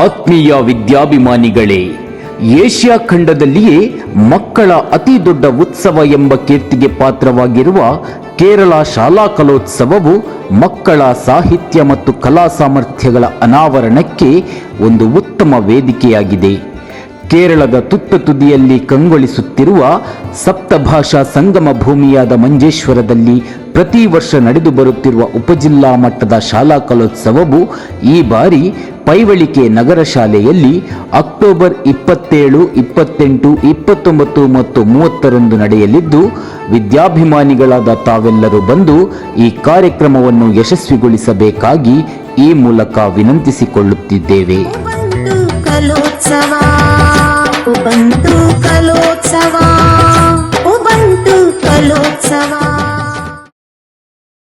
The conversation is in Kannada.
ಆತ್ಮೀಯ ವಿದ್ಯಾಭಿಮಾನಿಗಳೇ, ಏಷ್ಯಾ ಖಂಡದಲ್ಲಿಯೇ ಮಕ್ಕಳ ಅತಿ ದೊಡ್ಡ ಉತ್ಸವ ಎಂಬ ಕೀರ್ತಿಗೆ ಪಾತ್ರವಾಗಿರುವ ಕೇರಳ ಶಾಲಾ ಕಲೋತ್ಸವವು ಮಕ್ಕಳ ಸಾಹಿತ್ಯ ಮತ್ತು ಕಲಾ ಸಾಮರ್ಥ್ಯಗಳ ಅನಾವರಣಕ್ಕೆ ಒಂದು ಉತ್ತಮ ವೇದಿಕೆಯಾಗಿದೆ. ಕೇರಳದ ತುತ್ತ ತುದಿಯಲ್ಲಿ ಕಂಗೊಳಿಸುತ್ತಿರುವ ಸಪ್ತಭಾಷಾ ಸಂಗಮ ಭೂಮಿಯಾದ ಮಂಜೇಶ್ವರದಲ್ಲಿ ಪ್ರತಿ ವರ್ಷ ನಡೆದು ಬರುತ್ತಿರುವ ಉಪಜಿಲ್ಲಾ ಮಟ್ಟದ ಶಾಲಾ ಕಲೋತ್ಸವವು ಈ ಬಾರಿ ಪೈವಳಿಕೆ ನಗರ ಶಾಲೆಯಲ್ಲಿ ಅಕ್ಟೋಬರ್ 27, 28, 29 ಮತ್ತು 30ರಂದು ನಡೆಯಲಿದ್ದು, ವಿದ್ಯಾಭಿಮಾನಿಗಳಾದ ತಾವೆಲ್ಲರೂ ಬಂದು ಈ ಕಾರ್ಯಕ್ರಮವನ್ನು ಯಶಸ್ವಿಗೊಳಿಸಬೇಕಾಗಿ ಈ ಮೂಲಕ ವಿನಂತಿಸಿಕೊಳ್ಳುತ್ತಿದ್ದೇವೆ.